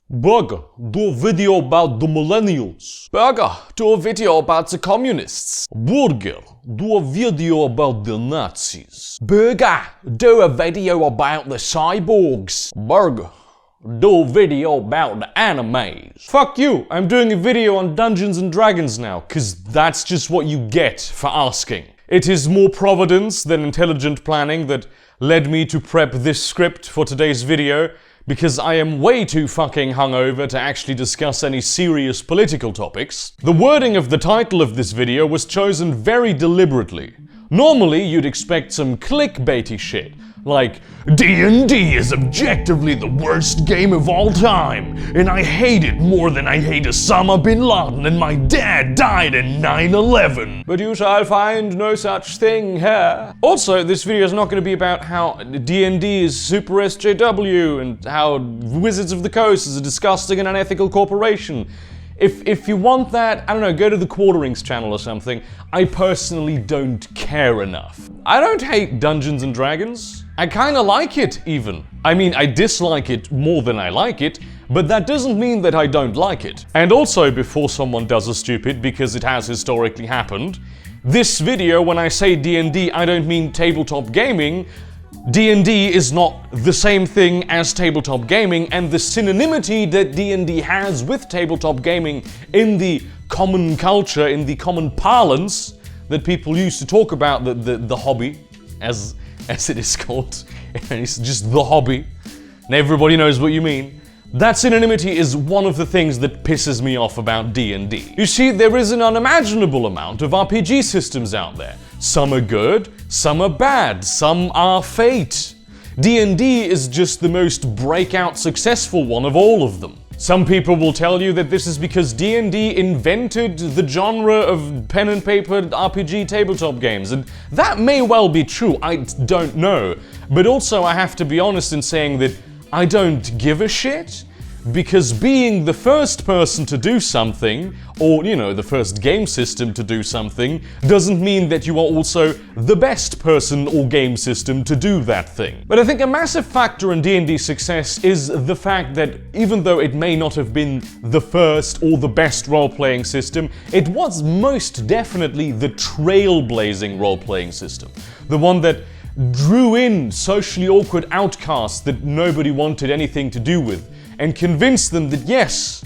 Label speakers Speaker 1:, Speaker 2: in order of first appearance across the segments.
Speaker 1: Burger, do a video about the millennials. Burger, do a video about the communists. Burger, do a video about the Nazis. Burger, do a video about the cyborgs. Burger, do a video about the animes. Fuck you, I'm doing a video on Dungeons and Dragons now, cause that's just what you get for asking. It is more providence than intelligent planning that led me to prep this script for today's video, because I am way too fucking hungover to actually discuss any serious political topics. The wording of the title of this video was chosen very deliberately. Normally, you'd expect some clickbaity shit, like, D&D is objectively the worst game of all time, and I hate it more than I hate Osama bin Laden and my dad died in 9/11. But you shall find no such thing here. Also, this video is not going to be about how D&D is super SJW and how Wizards of the Coast is a disgusting and unethical corporation. If you want that, I don't know, go to the Quarterings channel or something. I personally don't care enough. I don't hate Dungeons and Dragons. I kinda like it, even. I mean, I dislike it more than I like it, but that doesn't mean that I don't like it. And also, before someone does a stupid, because it has historically happened, this video, when I say D&D, I don't mean tabletop gaming. D&D is not the same thing as tabletop gaming, and the synonymity that D&D has with tabletop gaming in the common culture, in the common parlance that people used to talk about the hobby, as it is called, and it's just the hobby, and everybody knows what you mean. That synonymity is one of the things that pisses me off about D&D. You see, there is an unimaginable amount of RPG systems out there. Some are good, some are bad, some are fate. D&D is just the most breakout successful one of all of them. Some people will tell you that this is because D&D invented the genre of pen and paper RPG tabletop games, and that may well be true, I don't know. But also I have to be honest in saying that I don't give a shit, because being the first person to do something, or, you know, the first game system to do something, doesn't mean that you are also the best person or game system to do that thing. But I think a massive factor in D&D's success is the fact that even though it may not have been the first or the best role-playing system, it was most definitely the trailblazing role-playing system. The one that drew in socially awkward outcasts that nobody wanted anything to do with, and convinced them that yes,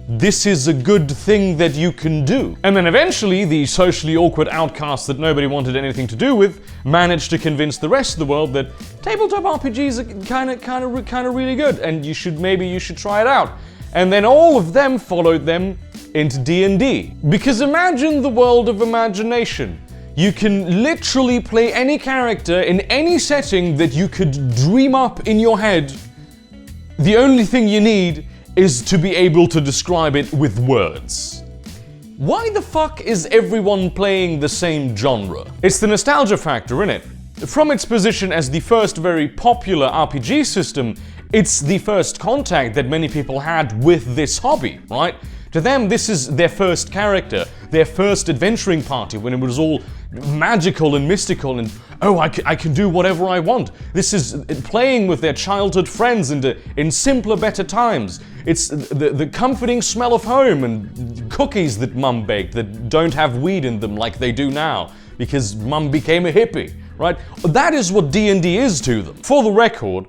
Speaker 1: this is a good thing that you can do. And then eventually, the socially awkward outcasts that nobody wanted anything to do with managed to convince the rest of the world that tabletop RPGs are kind of really good, and maybe you should try it out. And then all of them followed them into D&D. Because imagine the world of imagination. You can literally play any character in any setting that you could dream up in your head. The only thing you need is to be able to describe it with words. Why the fuck is everyone playing the same genre? It's the nostalgia factor, innit? From its position as the first very popular RPG system, it's the first contact that many people had with this hobby, right? To them, this is their first character, their first adventuring party when it was all magical and mystical and, oh, I can do whatever I want. This is playing with their childhood friends in simpler, better times. It's the comforting smell of home and cookies that mum baked that don't have weed in them like they do now because mum became a hippie, right? That is what D&D is to them. For the record,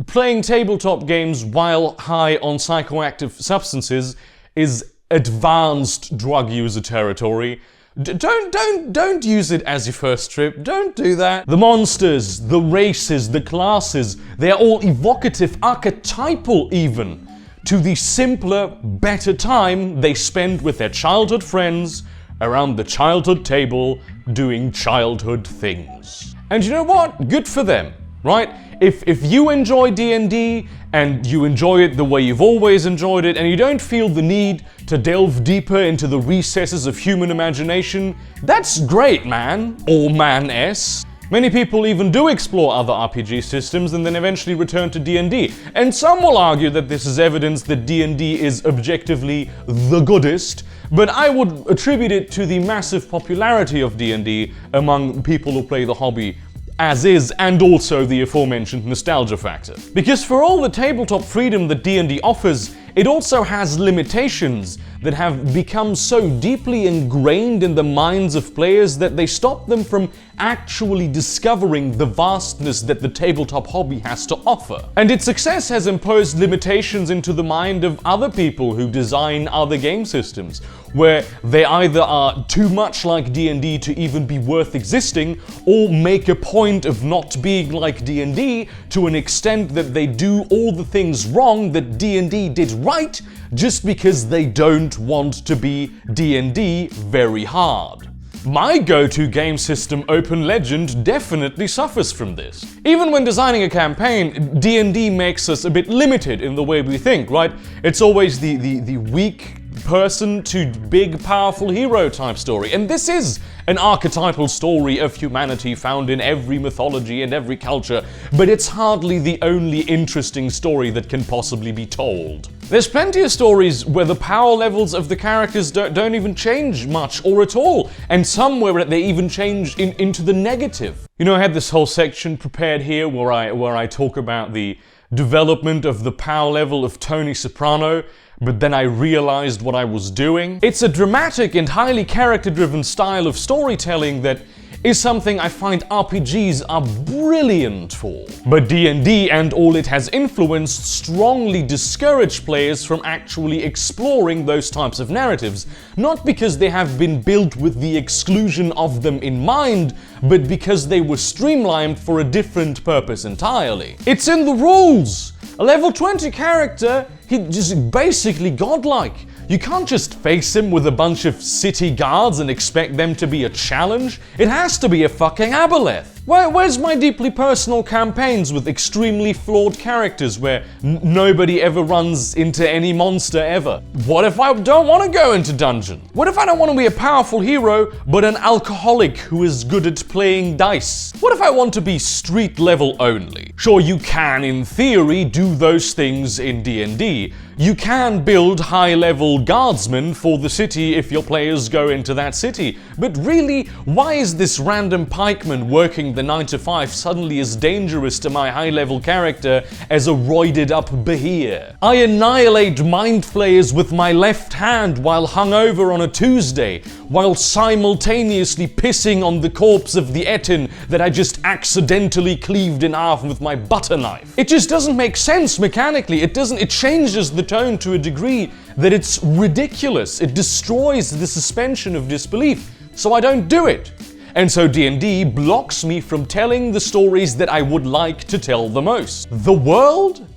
Speaker 1: playing tabletop games while high on psychoactive substances is advanced drug user territory. Don't use it as your first trip. Don't do that. The monsters, the races, the classes, they are all evocative, archetypal even, to the simpler, better time they spend with their childhood friends around the childhood table doing childhood things. And you know what? Good for them, right? If you enjoy D&D and you enjoy it the way you've always enjoyed it, and you don't feel the need to delve deeper into the recesses of human imagination, that's great, man. Or man-ess. Many people even do explore other RPG systems and then eventually return to D&D. And some will argue that this is evidence that D&D is objectively the goodest, but I would attribute it to the massive popularity of D&D among people who play the hobby as is, and also the aforementioned nostalgia factor. Because for all the tabletop freedom that D&D offers, it also has limitations that have become so deeply ingrained in the minds of players that they stop them from actually discovering the vastness that the tabletop hobby has to offer. And its success has imposed limitations into the mind of other people who design other game systems, where they either are too much like D&D to even be worth existing, or make a point of not being like D&D to an extent that they do all the things wrong that D&D did right, just because they don't want to be D&D very hard. My go-to game system, Open Legend, definitely suffers from this. Even when designing a campaign, D&D makes us a bit limited in the way we think, right? It's always the weak person to big, powerful hero type story. And this is an archetypal story of humanity found in every mythology and every culture, but it's hardly the only interesting story that can possibly be told. There's plenty of stories where the power levels of the characters don't even change much or at all, and some where they even change into the negative. You know, I had this whole section prepared here where I talk about the development of the power level of Tony Soprano, but then I realized what I was doing. It's a dramatic and highly character-driven style of storytelling that is something I find RPGs are brilliant for. But D&D and all it has influenced strongly discourage players from actually exploring those types of narratives, not because they have been built with the exclusion of them in mind, but because they were streamlined for a different purpose entirely. It's in the rules! A level 20 character, he's just basically godlike. You can't just face him with a bunch of city guards and expect them to be a challenge. It has to be a fucking aboleth. Where's my deeply personal campaigns with extremely flawed characters where nobody ever runs into any monster ever? What if I don't want to go into dungeon? What if I don't want to be a powerful hero, but an alcoholic who is good at playing dice? What if I want to be street level only? Sure, you can, in theory, do those things in D&D. You can build high-level guardsmen for the city if your players go into that city. But really, why is this random pikeman working the 9-to-5 suddenly as dangerous to my high-level character as a roided-up Bahir? I annihilate mind flayers with my left hand while hungover on a Tuesday, while simultaneously pissing on the corpse of the Etin that I just accidentally cleaved in half with my butter knife. It just doesn't make sense mechanically. It changes the tone to a degree that it's ridiculous. It destroys the suspension of disbelief, so I don't do it. And so D&D blocks me from telling the stories that I would like to tell the most. The world?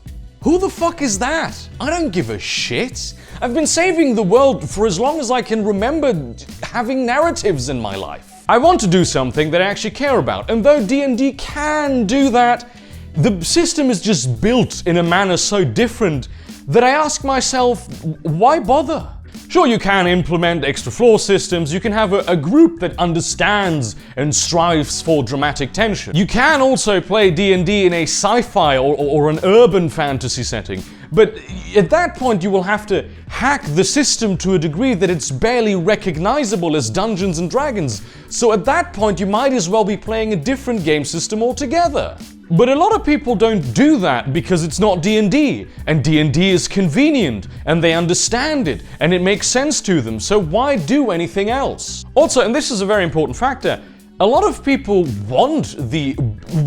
Speaker 1: Who the fuck is that? I don't give a shit. I've been saving the world for as long as I can remember having narratives in my life. I want to do something that I actually care about, and though D&D can do that, the system is just built in a manner so different that I ask myself, why bother? Sure, you can implement extra floor systems, you can have a group that understands and strives for dramatic tension. You can also play D&D in a sci-fi or an urban fantasy setting, but at that point you will have to hack the system to a degree that it's barely recognizable as Dungeons and Dragons. So at that point you might as well be playing a different game system altogether. But a lot of people don't do that because it's not D&D, and D&D is convenient, and they understand it, and it makes sense to them, so why do anything else? Also, and this is a very important factor, a lot of people want the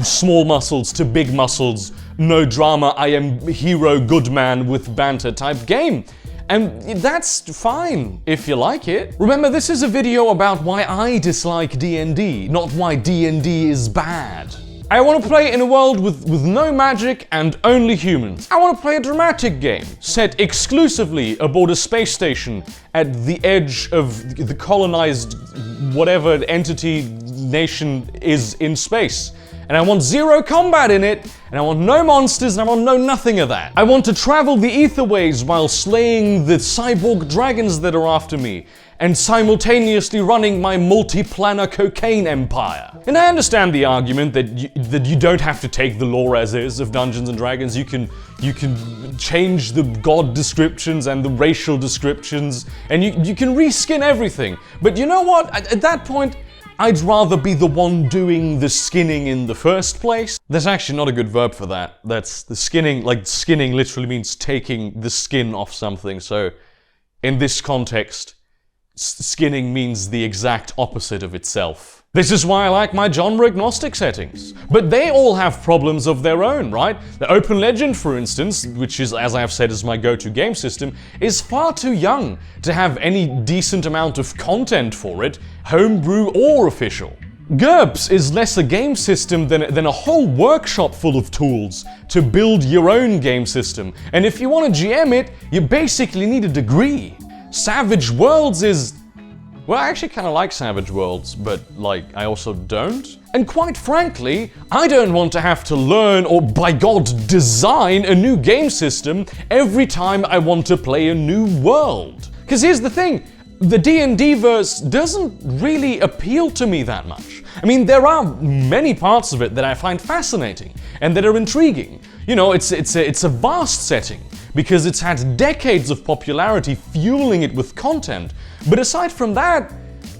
Speaker 1: small muscles to big muscles, no drama, I am hero good man with banter type game. And that's fine, if you like it. Remember, this is a video about why I dislike D&D, not why D&D is bad. I want to play in a world with no magic and only humans. I want to play a dramatic game, set exclusively aboard a space station at the edge of the colonized whatever entity nation is in space. And I want zero combat in it, and I want no monsters, and I want no nothing of that. I want to travel the etherways while slaying the cyborg dragons that are after me, and simultaneously running my multi-planar cocaine empire. And I understand the argument that you don't have to take the lore as is of Dungeons and Dragons. You can change the god descriptions and the racial descriptions, and you can reskin everything. But you know what? At that point, I'd rather be the one doing the skinning in the first place. There's actually not a good verb for that. That's the skinning, like skinning literally means taking the skin off something. So in this context, skinning means the exact opposite of itself. This is why I like my genre agnostic settings. But they all have problems of their own, right? The Open Legend, for instance, which is, as I've said, is my go-to game system, is far too young to have any decent amount of content for it, homebrew or official. GURPS is less a game system than a whole workshop full of tools to build your own game system. And if you want to GM it, you basically need a degree. Savage Worlds is... well, I actually kind of like Savage Worlds, but, like, I also don't. And quite frankly, I don't want to have to learn or, by God, design a new game system every time I want to play a new world. Because here's the thing, the D&D verse doesn't really appeal to me that much. I mean, there are many parts of it that I find fascinating and that are intriguing. You know, it's a vast setting because it's had decades of popularity fueling it with content. But aside from that,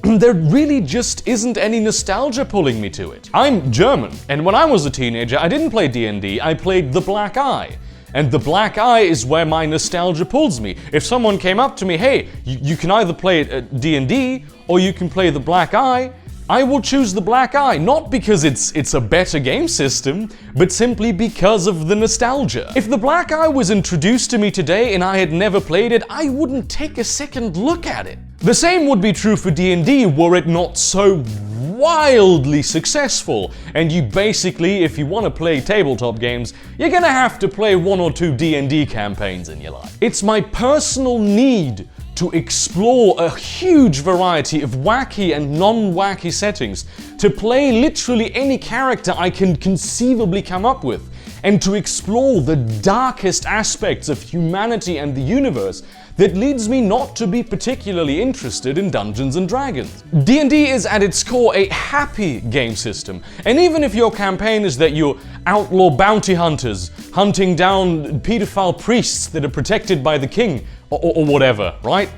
Speaker 1: there really just isn't any nostalgia pulling me to it. I'm German, and when I was a teenager, I didn't play D&D, I played the Black Eye. And the Black Eye is where my nostalgia pulls me. If someone came up to me, hey, you can either play D&D or you can play the Black Eye, I will choose the Black Eye, not because it's a better game system, but simply because of the nostalgia. If the Black Eye was introduced to me today and I had never played it, I wouldn't take a second look at it. The same would be true for D&D were it not so wildly successful, and you basically, if you want to play tabletop games, you're gonna have to play 1 or 2 D&D campaigns in your life. It's my personal need to explore a huge variety of wacky and non-wacky settings, to play literally any character I can conceivably come up with, and to explore the darkest aspects of humanity and the universe that leads me not to be particularly interested in Dungeons & Dragons. D&D is at its core a happy game system, and even if your campaign is that you're outlaw bounty hunters hunting down pedophile priests that are protected by the king, or whatever, right?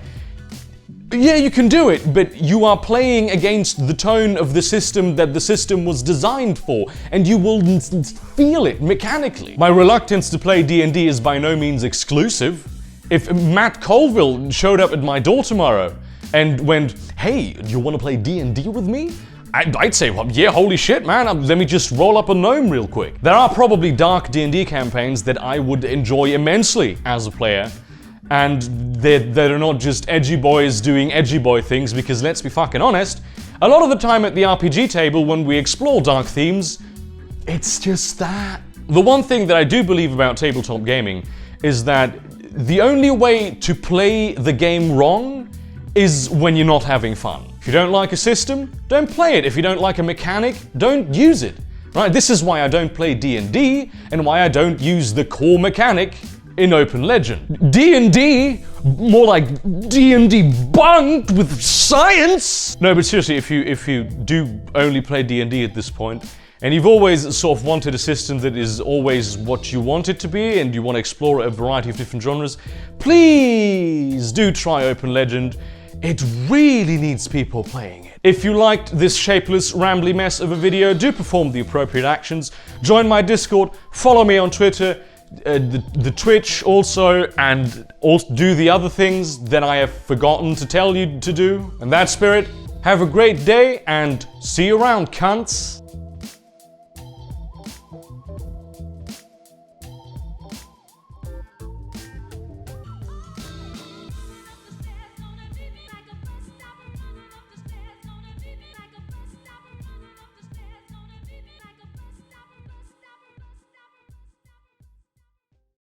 Speaker 1: Yeah, you can do it, but you are playing against the tone of the system that the system was designed for, and you will feel it mechanically. My reluctance to play D&D is by no means exclusive. If Matt Colville showed up at my door tomorrow and went, hey, do you want to play D&D with me? I'd say, well, yeah, holy shit, man, let me just roll up a gnome real quick. There are probably dark D&D campaigns that I would enjoy immensely as a player, and they're not just edgy boys doing edgy boy things, because let's be fucking honest, a lot of the time at the RPG table when we explore dark themes, it's just that. The one thing that I do believe about tabletop gaming is that the only way to play the game wrong is when you're not having fun. If you don't like a system, don't play it. If you don't like a mechanic, don't use it. Right? This is why I don't play D&D and why I don't use the core mechanic in Open Legend. D&D, more like D&D bunked with science! No, but seriously, if you do only play D&D at this point, and you've always sort of wanted a system that is always what you want it to be, and you want to explore a variety of different genres, please do try Open Legend. It really needs people playing it. If you liked this shapeless, rambly mess of a video, do perform the appropriate actions. Join my Discord, follow me on Twitter, the Twitch also, and also do the other things that I have forgotten to tell you to do. In that spirit, have a great day and see you around, cunts.